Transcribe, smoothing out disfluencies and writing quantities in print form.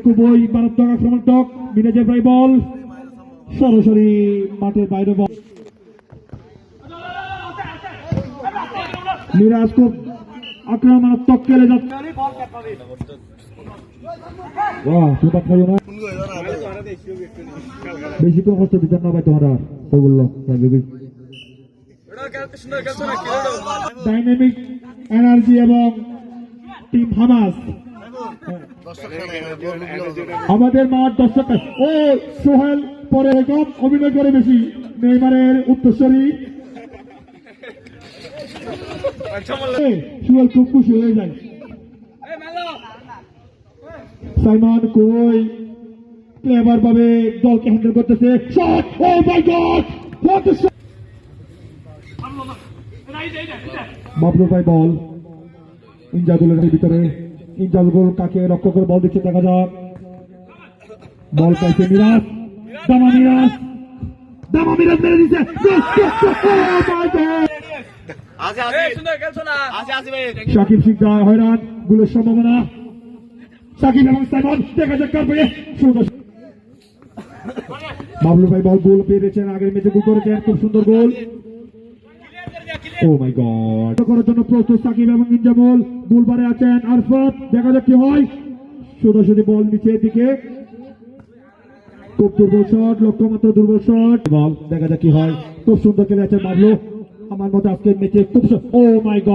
খুবই মারাত্মক আক্রমণাত্মক মিরাজের প্রায় বল সরাসরি মাঠের বাইরে বল। মিরাজ খুব আক্রমণাত্মক খেলে যাচ্ছে। বেশিক্ষণ কষ্ট দিতেন না ভাই তোমরা তো বললো ডাইনামিক এনার্জি এবং টিম হামাস আমাদের মাঠ দর্শক। ও সোহেল পরে কম অভিনয় করে বেশি নেইমারের উত্তরসূরি সোহেল খুব খুশি হয়ে যায়। সাইমন কই ক্লেভার ভাবে দলকে হ্যান্ডেল করতেছে। Shot! Oh my God! What a shot! Bablu ভাই বল ইনজাদুলের ভিতরে। ইনজাদুল কাকে রক্ষা করে বল দিচ্ছে দেখা যাক। বল পাইছে মিরাজ। দামা মিরাজ মেরে দিচ্ছে। শাকিব শিকদার হয়রান গোলের সম্ভাবনা। শাকিব এবং সাইমন দেখা যাক কার পেয়ে সুন্দর। বাবলু ভাই বল গোল পেয়েছেন আগের ম্যাচে গোল করেছেন খুব সুন্দর গোল। ও মাই গড করার জন্য প্রস্তুত সাকিব এবং ইনজামুল। বুলবারে আছেন আরফাত দেখা যাক কি হয়। সোজাসুজি বল নিচের দিকে খুব দুর্বল শট লক্ষ্যমাত্র দুর্বল শট বল দেখা যাক কি হয়। খুব সুন্দর খেলে আছেন বাবলু আমার মতে আজকের ম্যাচে খুব। ও মাই গড